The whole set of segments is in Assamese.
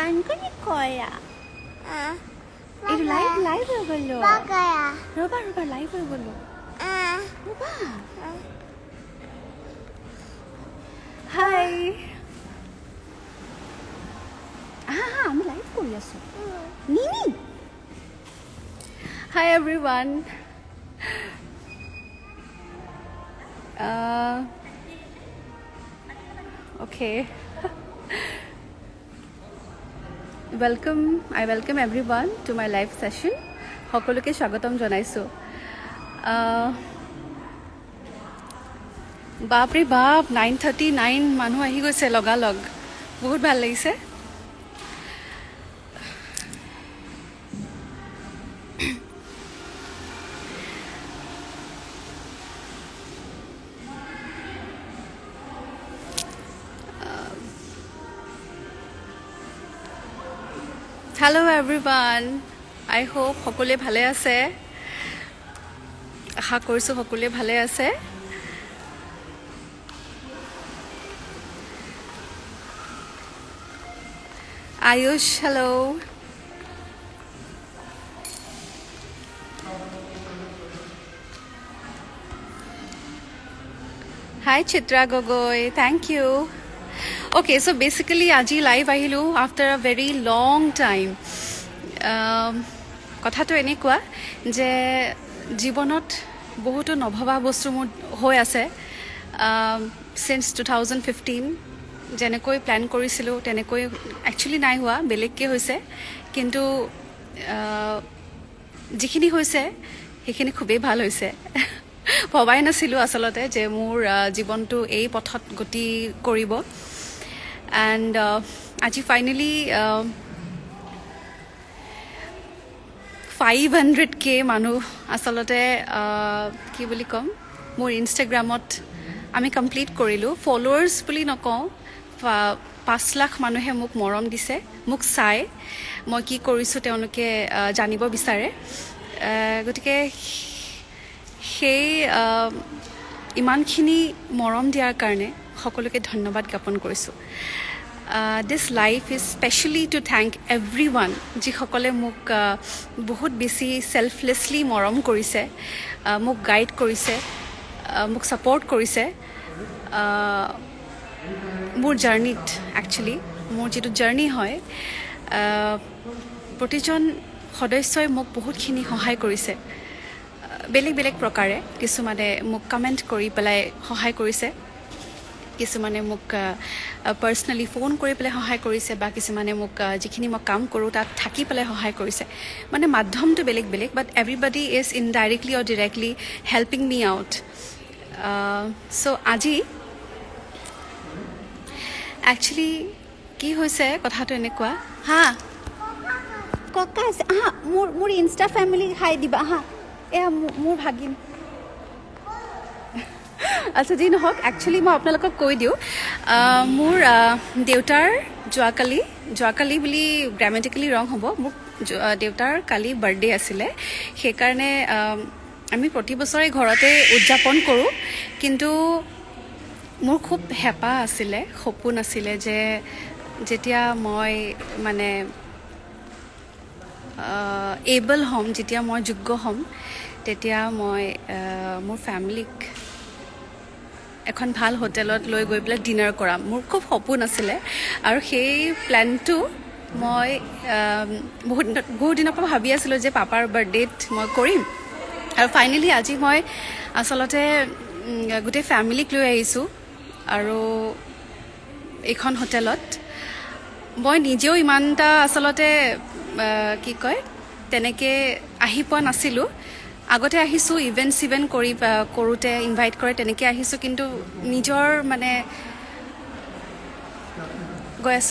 Angkoni koya. Itu live ho golo. Roba live ho golo. Roba. Hi. আমি লাইভ কৰি আছো নিনি Hi everyone. Okay. I welcome everyone to my live session. সকলোকে স্বাগতম জনাইছো বাপৰে বাপ 9:39 মানুহ আহি গৈছে লগালগ বহুত ভাল লাগিছে Hello everyone. I hope সকলোৱে ভালে আছে আশা কৰিছো সকলোৱে ভালে আছে Ayush hello Hi Chitra Gogoi thank you Okay, so basically আজি লাইভ আহিলো after a very long time কথাটো এনেকুৱা যে জীৱনত বহুতো নভবা বস্তু মোৰ হৈ আছে since 2015 যেনেকৈ প্ল্যান কৰিছিলো তেনেকৈ একচুয়ালি নাই হোৱা বেলেগকে হৈছে কিন্তু যিখিনি হৈছে সেইখিনি খুবেই ভাল হৈছে ভবাই নাছিলো আসলতে যে মোৰ জীৱনটো এই পথত গতি কৰিব and aji finally 500k manu asalate ki boli kom mor instagramot ami complete korilu followers boli nako 5 lakh manuhe muk morom dise muk sai moi ki korisu teonoke janibo bisare gotike সেই ইমানখিনি মৰম দিয়াৰ কাৰণে সকলোকে ধন্যবাদ জ্ঞাপন কৰিছো this life is specially to thank everyone যিসকলে মোক বহুত বেছি selflessly মৰম কৰিছে মোক গাইড কৰিছে মোক সাপোৰ্ট কৰিছে মোৰ জাৰ্নিত একচুয়ালি মোৰ যেটো জাৰ্নি হয় প্ৰতিজন সদস্যই মোক বহুতখিনি সহায় কৰিছে বেলেগ প্ৰকাৰে কিছুমানে মোক কমেন্ট কৰি পেলাই সহায় কৰিছে কিছুমানে মোক পাৰ্সোনালি ফোন কৰি পেলাই সহায় কৰিছে বা কিছুমানে মোক যিখিনি মই কাম কৰো তাত থাকি পেলাই সহায় কৰিছে মানে মাধ্যমটো বেলেগ but everybody is indirectly or directly helping me out so আজি একচুয়ালি কি হৈছে কথাটো এনেকুৱা হা ককা আছে হা মোৰ ইনষ্টা ফ্যামিলি হাই দিবা হা এয়া মোৰ ভাগিন আচ্ছা যি নহওক একচুয়ালি মই আপোনালোকক কৈ দিও মোৰ দেউতাৰ যোৱাকালি বুলি গ্ৰামেটিক্যালি ৰং হ'ব মোৰ দেউতাৰ কালি বাৰ্থডে আছিলে সেই কাৰণে আমি প্ৰতি বছৰে ঘৰতে উদযাপন কৰো কিন্তু মোৰ খুব হেঁপাহ আছিলে সপোন আছিলে যে যেতিয়া মই মানে এবল হ'ম যেতিয়া মই যোগ্য হ'ম তেতিয়া মই মোৰ ফ্যামিলিক এখন ভাল হোটেলত লৈ গৈ পেলাই ডিনাৰ কৰাম মোৰ খুব সপোন আছিলে আৰু সেই প্ল্যানটো মই বহুত দিনৰ পৰা ভাবি আছিলো যে পাপাৰ বাৰ্থডেত মই কৰিম আৰু ফাইনালি আজি মই আসলতে গোটে ফ্যামিলিক লৈ আহিছো আৰু এখন হোটেলত মই নিজেও ইমানটা আসলতে কি কয় তেনেকে আহি পোৱা নাছিলো আগতে আহিছো ইভেন্ট কৰোতে ইনভাইট কৰে তেনেকে আহিছো কিন্তু নিজৰ মানে গয়স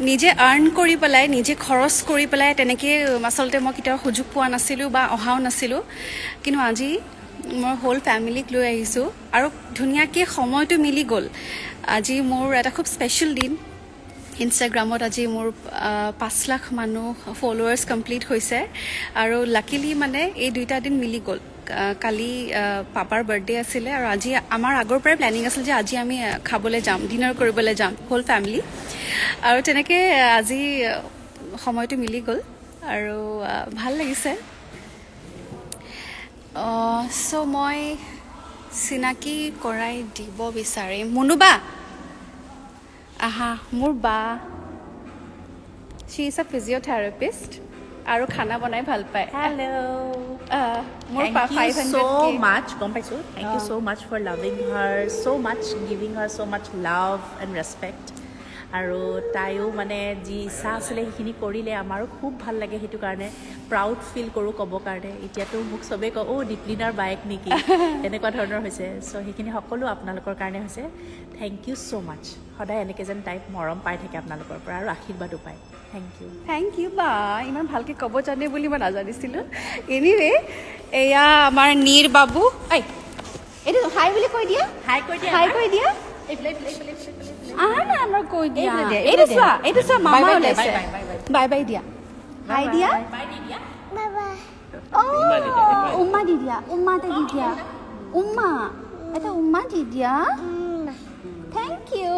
নিজে আৰ্ন কৰি পেলাই নিজে খৰচ কৰি পেলাই তেনেকে আসলতে মই কিটা সুযোগ পোৱা নাছিলো বা অহাও নাছিলো কিন্তু আজি মোৰ হোল ফ্যামিলিক লৈ আহিছো আৰু ধুনিয়াকে সময়টো মিলি গল আজি মোৰ এটা খুব স্পেশাল দিন ইনষ্টাগ্ৰামত আজি মোৰ 5 লাখ মানুহ ফলোৱাৰ্স কমপ্লিট হৈছে আৰু লাকিলি মানে এই দুইটা দিন মিলি গল কালি পাপাৰ বাৰ্থডে আছিলে আৰু আজি আমাৰ আগৰ পৰাই প্ল্যানিং আছিল যে আজি আমি খাবলৈ যাম ডিনাৰ কৰিবলৈ যাম হোল ফ্যামিলি আৰু তেনেকৈ আজি সময়টো মিলি গ'ল আৰু ভাল লাগিছে চ' মই চিনাকি কৰাই দিব বিচাৰিম মুনুবা আহা মোৰ বা शी इज अ फिजियोथेरापिस्ट আৰু খানা বনাই ভাল পায় Hello. মোৰ Thank you 500K so much. Gom paisu. Thank you so much for loving her so much, giving her so much love and respect. আৰু তাইও মানে যি ইচ্ছা আছিলে সেইখিনি কৰিলে আমাৰো খুব ভাল লাগে সেইটো কাৰণে প্ৰাউড ফিল কৰোঁ ক'ব কাৰণে এতিয়াতো মোক চবেই কয় দীপলিনাৰ বায়েক নেকি এনেকুৱা ধৰণৰ হৈছে চ' সেইখিনি সকলো আপোনালোকৰ কাৰণে হৈছে থেংক ইউ ছ' মাছ সদায় এনেকৈ যেন তাইক মৰম পাই থাকে আপোনালোকৰ পৰা আৰু আশীৰ্বাদো পায় থেংক ইউ বা ইমান ভালকৈ ক'ব জানে বুলি মই নাজানিছিলোঁ এনিৱে এয়া আমাৰ নীৰ বাবু এইটো হাই বুলি কৈ দিয়া হাই কৈ দিয়া আমাৰ কৈ দিয়া এইটো চোৱা মামা ওলাইছে বাই বাই দিয়া হাই দিয়া উম্মা দি দিয়া উম্মা এটা উম্মা দি দিয়া থেংক ইউ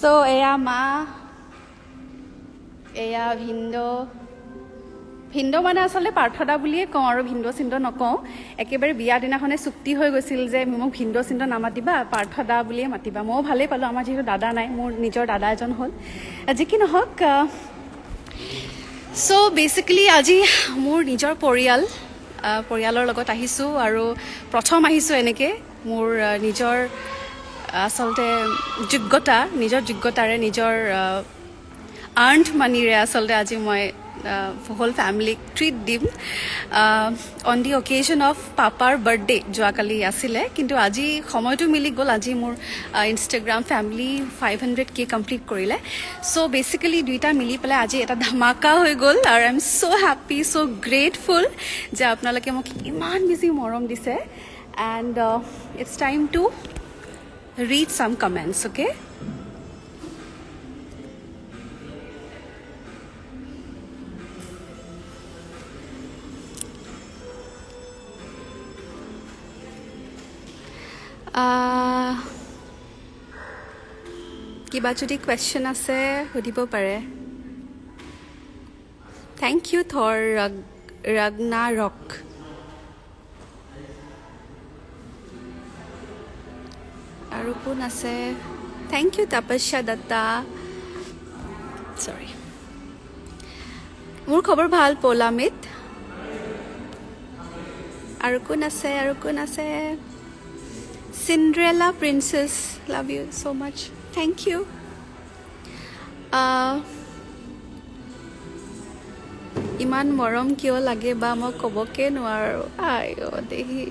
চ' এয়া মা এয়া ভিন্দো মানে আচলতে পাৰ্থদা বুলিয়ে কওঁ আৰু ভিন্দো চিন্দো নকওঁ একেবাৰে বিয়া দিনাখনে চুক্তি হৈ গৈছিল যে মোক ভিন্দো চিন্দো নামাতিবা পাৰ্থদা বুলিয়ে মাতিবা ময়ো ভালেই পালোঁ আমাৰ যিহেতু দাদা নাই মোৰ নিজৰ দাদা এজন হ'ল যি কি নহওক চ' বেচিকেলি আজি মোৰ নিজৰ পৰিয়ালৰ লগত আহিছোঁ আৰু প্ৰথম আহিছোঁ এনেকৈ মোৰ নিজৰ আচলতে নিজৰ যোগ্যতাৰে নিজৰ আৰ্নড মানিৰে আচলতে আজি মই হোল ফেমিলিক ট্ৰিট দিম অন দি অকেজন অফ পাপাৰ বাৰ্থডে যোৱাকালি আছিলে কিন্তু আজি সময়টো মিলি গ'ল আজি মোৰ ইনষ্টাগ্ৰাম ফেমিলি 500K কমপ্লিট কৰিলে চ' বেচিকেলি দুইটা মিলি পেলাই আজি এটা ধামাকা হৈ গ'ল আৰু I am so' happy so' grateful যে আপোনালোকে মোক ইমান বেছি মৰম দিছে and it's time to read some comments okay কিবা যদি কুৱেশ্যন আছে সুধিব পাৰে থেংক ইউ থৰ ৰক আৰু কোন আছে থেংক ইউ তপস্যা দত্তা চৰি মোৰ খবৰ ভাল পলামিত আৰু কোন আছে Cinderella princess love you so much thank you ইমান মৰম কিয় লাগে বা মই ক'বকে নোৱাৰো আইও দেহি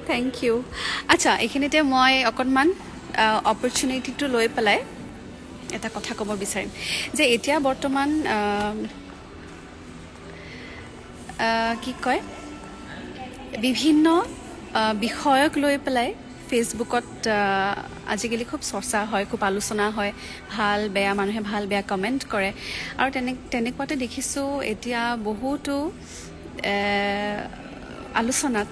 থেংক ইউ আচ্ছা এইখিনিতে মই অকণমান অপৰচুনিটিটো লৈ পেলাই এটা কথা ক'ব বিচাৰিম যে এতিয়া বৰ্তমান কি কয় বিভিন্ন বিষয়ক লৈ পেলাই ফেচবুকত আজিকালি খুব চৰ্চা হয় খুব আলোচনা হয় ভাল বেয়া মানুহে ভাল বেয়া কমেণ্ট কৰে আৰু তেনেকুৱাতে দেখিছোঁ এতিয়া বহুতো আলোচনাত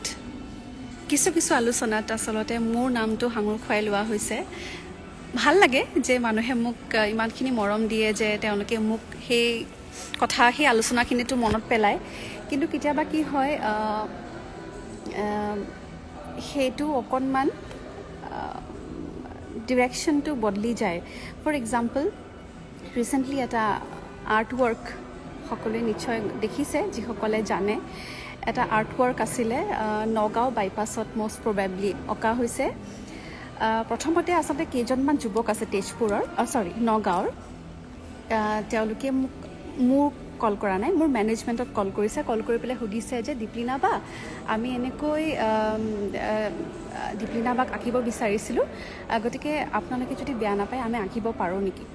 কিছু আলোচনাত আচলতে মোৰ নামটো সাঙুৰ খুৱাই লোৱা হৈছে ভাল লাগে যে মানুহে মোক ইমানখিনি মৰম দিয়ে যে তেওঁলোকে মোক সেই আলোচনাখিনিতো মনত পেলায় কিন্তু কেতিয়াবা কি হয় সেইটো অকণমান ডিৰেকশ্যনটো বদলি যায় ফৰ এক্সাম্পল ৰিচেণ্টলি এটা আৰ্টৱৰ্ক সকলোৱে নিশ্চয় দেখিছে যিসকলে জানে এটা আৰ্টৱৰ্ক আছিলে নগাঁও বাইপাছত মষ্ট প্ৰবেবলি অঁকা হৈছে প্ৰথমতে আচলতে কেইজনমান যুৱক আছে তেজপুৰৰ নগাঁৱৰ তেওঁলোকে মোক কল কৰা নাই মোৰ মেনেজমেণ্টত কল কৰিছে কল কৰি পেলাই সুধিছে যে দীপলিনা বা আমি এনেকৈ দীপলিনা বাক আঁকিব বিচাৰিছিলোঁ গতিকে আপোনালোকে যদি বেয়া নাপায় আমি আঁকিব পাৰোঁ নেকি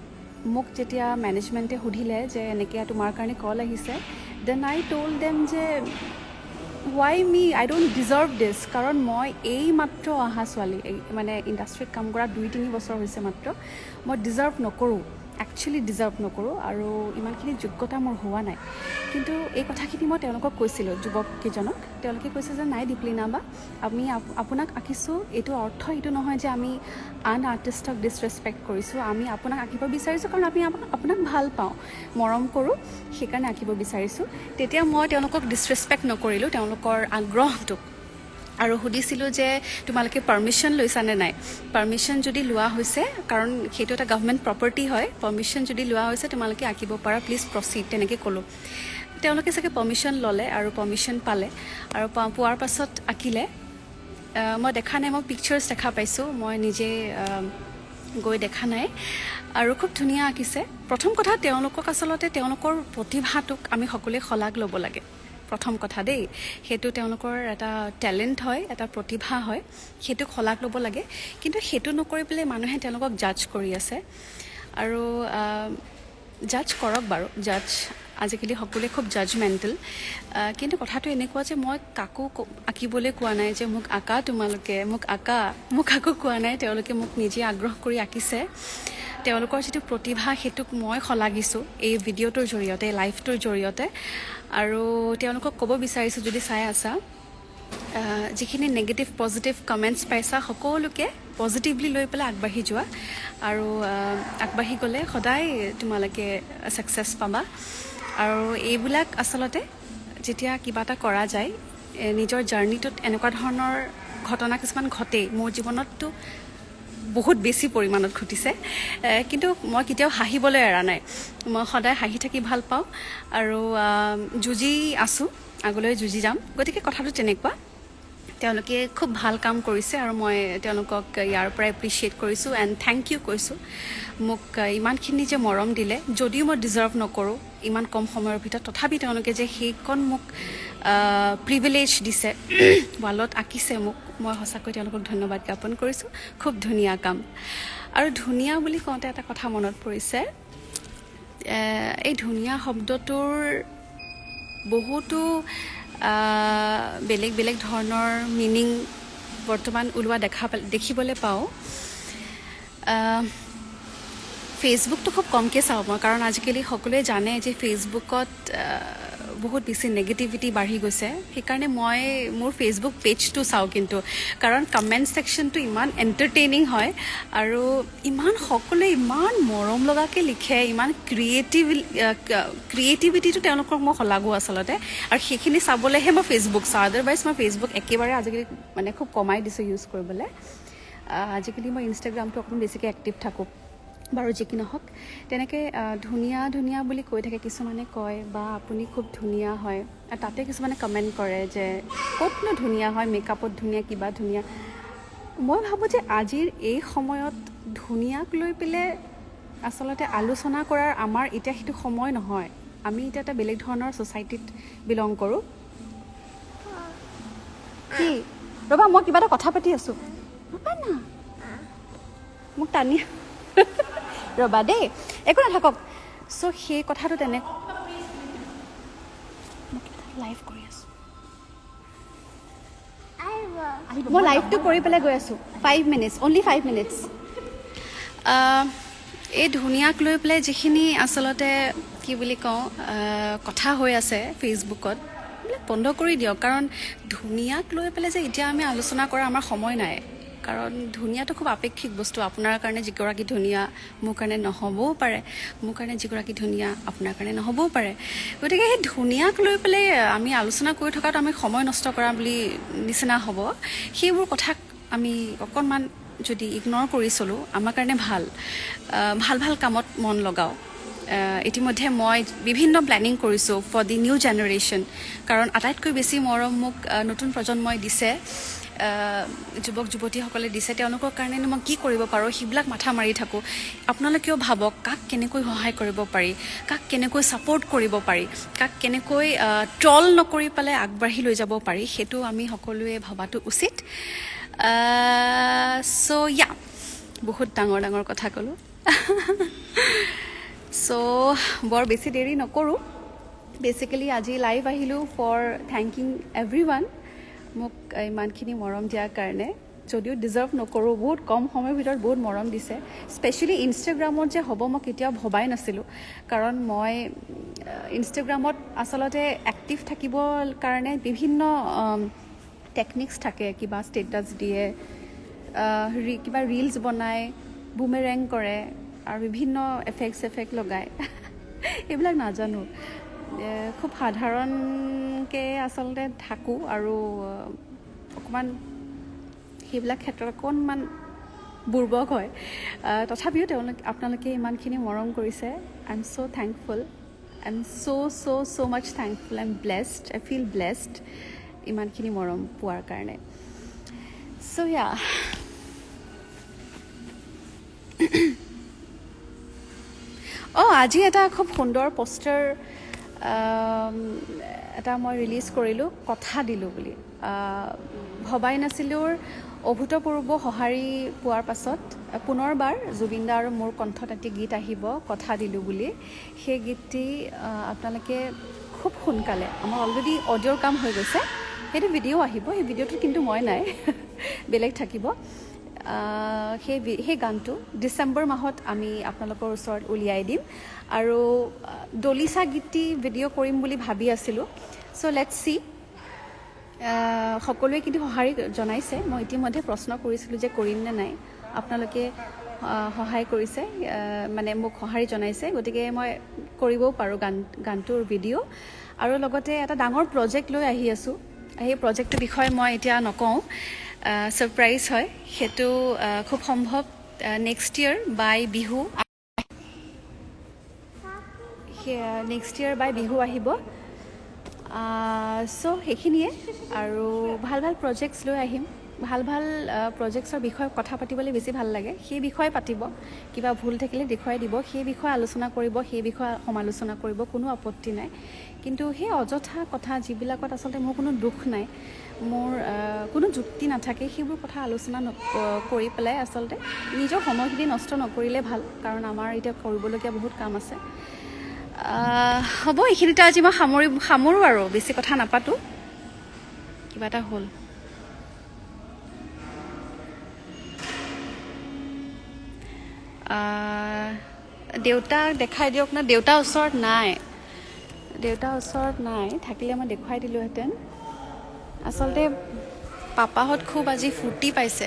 মোক যেতিয়া মেনেজমেণ্টে সুধিলে যে এনেকৈ তোমাৰ কাৰণে কল আহিছে দেন আই ট'ল্ড দেম যে why me I don't deserve this কাৰণ মই এই মাত্ৰ অহা ছোৱালী মানে ইণ্ডাষ্ট্ৰীত কাম কৰা 2-3 বছৰ হৈছে মাত্ৰ মই ডিজাৰ্ভ নকৰোঁ একচুৱেলি ডিজাৰ্ভ নকৰোঁ আৰু ইমানখিনি যোগ্যতা মোৰ হোৱা নাই কিন্তু এই কথাখিনি মই তেওঁলোকক কৈছিলোঁ যুৱককেইজনক তেওঁলোকে কৈছে যে নাই দীপলিনা বা আমি আপোনাক আঁকিছোঁ এইটো অৰ্থ এইটো নহয় যে আমি আন আৰ্টিষ্টক ডিছৰেচপেক্ট কৰিছোঁ আমি আপোনাক আঁকিব বিচাৰিছোঁ কাৰণ আমি আপোনাক ভাল পাওঁ মৰম কৰোঁ সেইকাৰণে আঁকিব বিচাৰিছোঁ তেতিয়া মই তেওঁলোকক ডিছৰেচপেক্ট নকৰিলোঁ তেওঁলোকৰ আগ্ৰহটোক আৰু সুধিছিলোঁ যে তোমালোকে পাৰ্মিশ্যন লৈছানে নাই পাৰ্মিশ্যন যদি লোৱা হৈছে কাৰণ সেইটো এটা গভৰ্ণমেণ্ট প্ৰপাৰ্টি হয় পাৰ্মিশ্যন যদি লোৱা হৈছে তোমালোকে আঁকিব পাৰা প্লিজ প্ৰচিড তেনেকৈ ক'লোঁ তেওঁলোকে চাগে পাৰ্মিশ্যন ল'লে আৰু পাৰ্মিশ্যন পালে আৰু পোৱাৰ পাছত আঁকিলে মই দেখা নাই মই পিকচাৰ্ছ দেখা পাইছোঁ মই নিজে গৈ দেখা নাই আৰু খুব ধুনীয়া আঁকিছে প্ৰথম কথা তেওঁলোকক আচলতে তেওঁলোকৰ প্ৰতিভাটোক আমি সকলোৱে শলাগ ল'ব লাগে প্ৰথম কথা দেই সেইটো তেওঁলোকৰ এটা টেলেণ্ট হয় এটা প্ৰতিভা হয় সেইটোক শলাগ ল'ব লাগে কিন্তু সেইটো নকৰি পেলাই মানুহে তেওঁলোকক জাজ কৰি আছে আৰু জাজ কৰক বাৰু জাজ আজিকালি সকলোৱে খুব জাজমেণ্টেল কিন্তু কথাটো এনেকুৱা যে মই কাকো আঁকিবলৈ কোৱা নাই যে মোক আঁকা তোমালোকে মোক কাকো কোৱা নাই তেওঁলোকে মোক নিজে আগ্ৰহ কৰি আঁকিছে তেওঁলোকৰ যিটো প্ৰতিভা সেইটোক মই শলাগিছোঁ এই ভিডিঅ'টোৰ জৰিয়তে লাইভটোৰ জৰিয়তে আৰু তেওঁলোকক ক'ব বিচাৰিছোঁ যদি চাই আছা যিখিনি নেগেটিভ পজিটিভ কমেণ্টছ পাইছা সকলোকে পজিটিভলি লৈ পেলাই আগবাঢ়ি যোৱা আৰু আগবাঢ়ি গ'লে সদায় তোমালোকে ছাকচেছ পাবা আৰু এইবিলাক আচলতে যেতিয়া কিবা এটা কৰা যায় নিজৰ জাৰ্ণিটোত এনেকুৱা ধৰণৰ ঘটনা কিছুমান ঘটেই মোৰ জীৱনততো বহুত বেছি পৰিমাণত ঘটিছে কিন্তু মই কেতিয়াও হাঁহিবলৈ এৰা নাই মই সদায় হাঁহি থাকি ভাল পাওঁ আৰু যুঁজি আছোঁ আগলৈ যুঁজি যাম গতিকে কথাটো তেনেকুৱা তেওঁলোকে খুব ভাল কাম কৰিছে আৰু মই তেওঁলোকক ইয়াৰ পৰা এপ্ৰিচিয়েট কৰিছোঁ এণ্ড থেংক ইউ কৈছোঁ মোক ইমানখিনি যে মৰম দিলে যদিও মই ডিজাৰ্ভ নকৰোঁ ইমান কম সময়ৰ ভিতৰত তথাপি তেওঁলোকে যে সেইকণ মোক প্ৰিভিলেজ দিছে ৱালত আঁকিছে মোক মই সঁচাকৈ তেওঁলোকক ধন্যবাদ জ্ঞাপন কৰিছোঁ খুব ধুনীয়া কাম আৰু ধুনীয়া বুলি কওঁতে এটা কথা মনত পৰিছে এই ধুনীয়া শব্দটোৰ বহুতো বেলেগ বেলেগ ধৰণৰ মিনিং বৰ্তমান ওলোৱা দেখিবলৈ পাওঁ ফেচবুকটো খুব কমকৈ চাওঁ মই কাৰণ আজিকালি সকলোৱে জানে যে ফেচবুকত বহুত বেছি নেগেটিভিটি বাঢ়ি গৈছে সেইকাৰণে মই মোৰ ফেচবুক পেজটো চাওঁ কিন্তু কাৰণ কমেণ্ট ছেকশ্যনটো ইমান এণ্টাৰটেইনিং হয় আৰু সকলোৱে ইমান মৰম লগাকৈ লিখে ইমান ক্ৰিয়েটিভিটিটো তেওঁলোকক মই শলাগোঁ আচলতে আৰু সেইখিনি চাবলৈহে মই ফেচবুক চাওঁ আদাৰৱাইজ মই ফেচবুক একেবাৰে আজিকালি মানে খুব কমাই দিছোঁ ইউজ কৰিবলৈ আজিকালি মই ইনষ্টাগ্ৰামটো অকণমান বেছিকৈ এক্টিভ থাকোঁ বাৰু যি কি নহওক তেনেকৈ ধুনীয়া বুলি কৈ থাকে কিছুমানে কয় বা আপুনি খুব ধুনীয়া হয় আৰু তাতে কিছুমানে কমেণ্ট কৰে যে ক'তনো ধুনীয়া হয় মেকআপত ধুনীয়া কিবা ধুনীয়া মই ভাবোঁ যে আজিৰ এই সময়ত ধুনীয়াক লৈ পেলাই আচলতে আলোচনা কৰাৰ আমাৰ এতিয়া সেইটো সময় নহয় আমি এতিয়া এটা বেলেগ ধৰণৰ ছ'চাইটিত বিলং কৰোঁ কি ৰ'বা মই কিবা এটা কথা পাতি আছোঁ ৰ'বা না মোক টানি ৰ'বা দেই একো নাথাকক চ' সেই কথাটো লাইভ কৰি আছোঁ মই লাইভটো কৰি পেলাই গৈ আছোঁ 5 মিনিটছ অনলি 5 মিনিটছ এই ধুনীয়াক লৈ পেলাই যিখিনি আচলতে কি বুলি কওঁ কথা হৈ আছে ফেচবুকত এইবিলাক বন্ধ কৰি দিয়ক কাৰণ ধুনীয়াক লৈ পেলাই যে এতিয়া আমি আলোচনা কৰা আমাৰ সময় নাই কাৰণ ধুনীয়াটো খুব আপেক্ষিক বস্তু আপোনাৰ কাৰণে যিগৰাকী ধুনীয়া মোৰ কাৰণে নহ'বও পাৰে মোৰ কাৰণে যিগৰাকী ধুনীয়া আপোনাৰ কাৰণে নহ'বও পাৰে গতিকে সেই ধুনীয়াক লৈ পেলাই আমি আলোচনা কৰি থকাত আমি সময় নষ্ট কৰা বুলি নিচিনা হ'ব সেইবোৰ কথাক আমি অকণমান যদি ইগন'ৰ কৰি চলোঁ আমাৰ কাৰণে ভাল কামত মন লগাওঁ ইতিমধ্যে মই বিভিন্ন প্লেনিং কৰিছোঁ ফৰ দি নিউ জেনেৰেশ্যন কাৰণ আটাইতকৈ বেছি মৰম মোক নতুন প্ৰজন্মই দিছে যুৱক যুৱতীসকলে দিছে তেওঁলোকৰ কাৰণে মই কি কৰিব পাৰোঁ সেইবিলাক মাথা মাৰি থাকোঁ আপোনালোকেও ভাবক কাক কেনেকৈ সহায় কৰিব পাৰি কাক কেনেকৈ ছাপোৰ্ট কৰিব পাৰি কাক কেনেকৈ ট্ৰল নকৰি পেলাই আগবাঢ়ি লৈ যাব পাৰি সেইটো আমি সকলোৱে ভবাটো উচিত চ' বহুত ডাঙৰ কথা ক'লোঁ চ' বৰ বেছি দেৰি নকৰোঁ বেচিকেলি আজি লাইভ আহিলোঁ ফৰ থেংকিং এভৰিৱান মোক ইমানখিনি মৰম দিয়াৰ কাৰণে যদিও ডিজাৰ্ভ নকৰোঁ, বহুত কম সময়ৰ ভিতৰত বহুত মৰম দিছে। স্পেচিয়েলি ইনষ্টাগ্ৰামত যে হ'ব মই কেতিয়াও ভবাই নাছিলোঁ, কাৰণ মই ইনষ্টাগ্ৰামত আচলতে এক্টিভ থাকিবৰ কাৰণে বিভিন্ন টেকনিক্স থাকে, কিবা ষ্টেটাছ দিয়ে, কিবা ৰিলছ বনায়, বুমেৰেং কৰে আৰু বিভিন্ন এফেক্ট লগায় এইবিলাক নাজানো, খুব সাধাৰণকৈ আচলতে থাকোঁ আৰু অকণমান সেইবিলাক ক্ষেত্ৰত অকণমান বুৰ্বক হয়। তথাপিও আপোনালোকে ইমানখিনি মৰম কৰিছে। I am so' thankful, I am so' much thankful, I am blessed, I feel blessed ইমানখিনি মৰম পোৱাৰ কাৰণে। ছ' ইয়া, আজি এটা খুব সুন্দৰ পষ্টাৰ এটা মই ৰিলিজ কৰিলোঁ, কথা দিলোঁ বুলি। ভবাই নাছিলোঁ অভূতপূৰ্ব সঁহাৰি পোৱাৰ পাছত পুনৰবাৰ জুবিন দা আৰু মোৰ কণ্ঠত এটি গীত আহিব, কথা দিলোঁ বুলি। সেই গীতটি আপোনালোকে খুব সোনকালে, আমাৰ অলৰেডি অডিঅ'ৰ কাম হৈ গৈছে, সেইটো ভিডিঅ' আহিব। সেই ভিডিঅ'টোত কিন্তু মই নাই, বেলেগ থাকিব। সেই গানটো ডিচেম্বৰ মাহত আমি আপোনালোকৰ ওচৰত উলিয়াই দিম। আৰু দলিচা গীতটি ভিডিঅ' কৰিম বুলি ভাবি আছিলোঁ। ছ' লেটছ চি। সকলোৱে কিন্তু সঁহাৰি জনাইছে। মই ইতিমধ্যে প্ৰশ্ন কৰিছিলোঁ যে কৰিম নে নাই, আপোনালোকে সহায় কৰিছে, মানে মোক সঁহাৰি জনাইছে, গতিকে মই কৰিবও পাৰোঁ গানটোৰ ভিডিঅ'। আৰু লগতে এটা ডাঙৰ প্ৰজেক্ট লৈ আহি আছোঁ। সেই প্ৰজেক্টটোৰ বিষয়ে মই এতিয়া নকওঁ, ছাৰপ্ৰাইজ হয়। সেইটো খুব সম্ভৱ নেক্সট ইয়েৰ বাই বিহু আহিব। ছ' সেইখিনিয়ে, আৰু ভাল প্ৰজেক্টছ লৈ আহিম। ভাল প্ৰজেক্টছৰ বিষয়ে কথা পাতিবলৈ বেছি ভাল লাগে। সেই বিষয়ে পাতিব, কিবা ভুল থাকিলে দেখুৱাই দিব, সেই বিষয়ে আলোচনা কৰিব, সেই বিষয়ে সমালোচনা কৰিব, কোনো আপত্তি নাই। কিন্তু সেই অযথা কথা যিবিলাকত আচলতে মোৰ কোনো দুখ নাই, মোৰ কোনো যুক্তি নাথাকে, সেইবোৰ কথা আলোচনা কৰি পেলাই আচলতে নিজৰ সময়খিনি নষ্ট নকৰিলে ভাল, কাৰণ আমাৰ এতিয়া কৰিবলগীয়া বহুত কাম আছে। হ'ব, এইখিনিতে আজি মই সামৰোঁ আৰু বেছি কথা নাপাতোঁ। কিবা এটা হ'ল, দেউতাক দেখাই দিয়ক না। দেউতা ওচৰত নাই, থাকিলে মই দেখুৱাই দিলোঁহেঁতেন। আচলতে পাপাহঁত খুব আজি ফূৰ্তি পাইছে,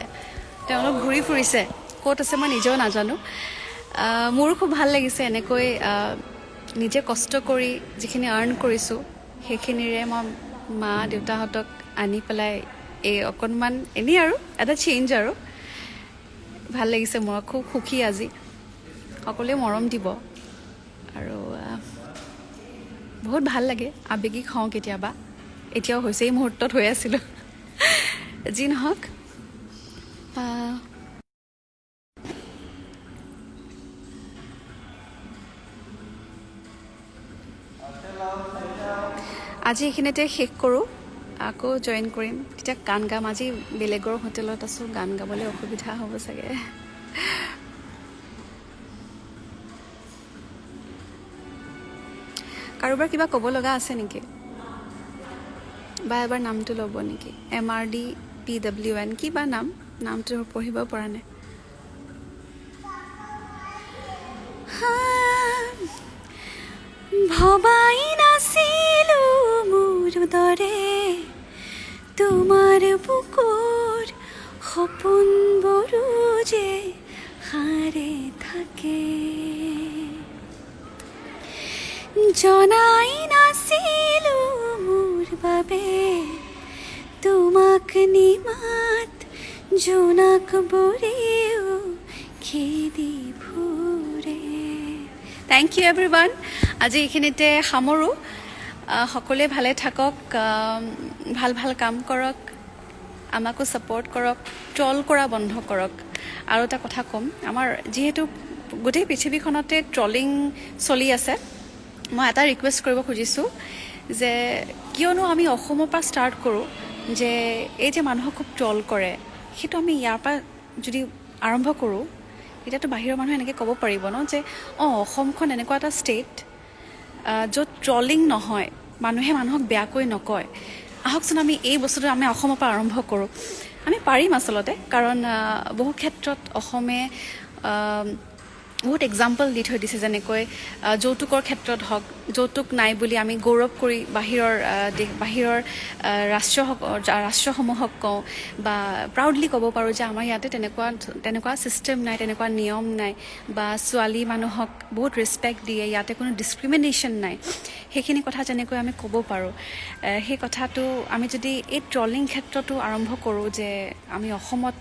তেওঁলোক ঘূৰি ফুৰিছে, ক'ত আছে মই নিজেও নাজানো। মোৰো খুব ভাল লাগিছে এনেকৈ নিজে কষ্ট কৰি যিখিনি আৰ্ণ কৰিছোঁ, সেইখিনিৰে মই মা দেউতাহঁতক আনি পেলাই এই অকণমান এনেই আৰু এটা চেঞ্জ আৰু ভাল লাগিছে। মই খুব সুখী আজি, সকলোৱে মৰম দিব আৰু বহুত ভাল লাগে। আৱেগিক হওঁ কেতিয়াবা, এতিয়াও হৈছে, এই মুহূৰ্তত হৈ আছিলোঁ। যি নহওক, আজি এইখিনিতে শেষ কৰোঁ, আকৌ জইন কৰিম, তেতিয়া গান গাম। আজি বেলেগৰ হোটেলত আছোঁ, গান গাবলৈ অসুবিধা হ'ব চাগে। কাৰোবাৰ কিবা ক'ব লগা আছে নেকি, বা এবাৰ নামটো ল'ব নেকি? MRDPWN কিবা নামটো পঢ়িব পৰা নাই। ভবাই নাছিলোঁ মোৰ দৰে তোমাৰ বুকুৰ সপোনবোৰো যে সাৰে থাকে, জনাই নাছিলোঁ মোৰ বাবে তোমাক নিমাত জোনাক বোৰেও খেদি ফুৰে। Thank you everyone. আজি এইখিনিতে সামৰোঁ। সকলোৱে ভালে থাকক, ভাল কাম কৰক, আমাকো ছাপোৰ্ট কৰক, ট্ৰল কৰা বন্ধ কৰক। আৰু এটা কথা ক'ম, আমাৰ যিহেতু গোটেই পৃথিৱীখনতে ট্ৰলিং চলি আছে, মই এটা ৰিকুৱেষ্ট কৰিব খুজিছোঁ যে কিয়নো আমি অসমৰ পৰা ষ্টাৰ্ট কৰোঁ, যে এই যে মানুহক খুব ট্ৰল কৰে, সেইটো আমি ইয়াৰ পৰা যদি আৰম্ভ কৰোঁ, তেতিয়াতো বাহিৰৰ মানুহে এনেকৈ ক'ব পাৰিব ন যে অসমখন এনেকুৱা এটা ষ্টেট য'ত ট্ৰলিং নহয়, মানুহে মানুহক বেয়াকৈ নকয়। আহকচোন আমি এই বস্তুটো আমি অসমৰ পৰা আৰম্ভ কৰোঁ। আমি পাৰিম আচলতে, কাৰণ বহু ক্ষেত্ৰত অসমে বহুত এক্সাম্পল দি থৈ দিছে, যেনেকৈ যৌতুকৰ ক্ষেত্ৰত হওক, যৌতুক নাই বুলি আমি গৌৰৱ কৰি বাহিৰৰ ৰাষ্ট্ৰসমূহক কওঁ বা প্ৰাউডলি ক'ব পাৰোঁ যে আমাৰ ইয়াতে তেনেকুৱা ছিষ্টেম নাই, তেনেকুৱা নিয়ম নাই, বা ছোৱালী মানুহক বহুত ৰেচপেক্ট দিয়ে, ইয়াতে কোনো ডিছক্ৰিমিনেশ্যন নাই। সেইখিনি কথা যেনেকৈ আমি ক'ব পাৰোঁ, সেই কথাটো আমি যদি এই ট্ৰলিং ক্ষেত্ৰতো আৰম্ভ কৰোঁ যে আমি অসমত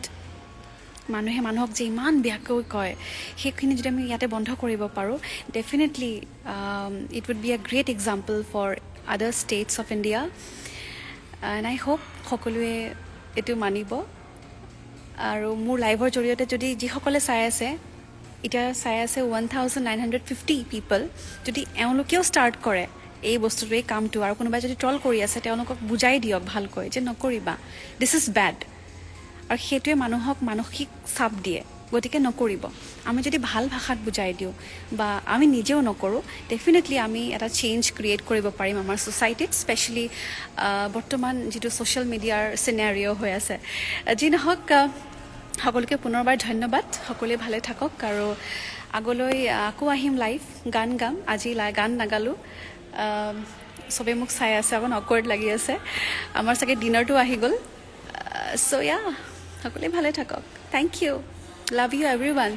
মানুহে মানুহক যে ইমান বেয়াকৈ কয়, সেইখিনি যদি আমি ইয়াতে বন্ধ কৰিব পাৰোঁ, definitely it would be a great example for other states of India. And I hope সকলোৱে এইটো মানিব। আৰু মোৰ লাইভৰ জৰিয়তে যদি যিসকলে এতিয়া চাই আছে 1950 পিপল, যদি এওঁলোকেও ষ্টাৰ্ট কৰে এই বস্তুটো, এই কামটো, আৰু কোনোবাই যদি ট্ৰল কৰি আছে তেওঁলোকক বুজাই দিয়ক ভালকৈ যে নকৰিবা, দিছ ইজ বেড। আৰু সেইটোৱে মানুহক মানসিক চাপ দিয়ে, গতিকে নকৰিব। আমি যদি ভাল ভাষাত বুজাই দিওঁ বা আমি নিজেও নকৰোঁ, ডেফিনেটলি আমি এটা চেঞ্জ ক্ৰিয়েট কৰিব পাৰিম আমাৰ ছ'চাইটিত, স্পেচিয়েলি বৰ্তমান যিটো ছ'চিয়েল মিডিয়াৰ চিনেৰিঅ' হৈ আছে। যি নহওক, সকলোকে পুনৰবাৰ ধন্যবাদ। সকলোৱে ভালে থাকক, আৰু আগলৈ আকৌ আহিম লাইভ, গান গাম। আজি গান নাগালোঁ, চবেই মোক চাই আছে, অকণ অকৱাৰ্ড লাগি আছে। আমাৰ চাগে ডিনাৰটো আহি গ'ল। চ' সকলোৱে ভালে থাকক। Thank you, love you everyone.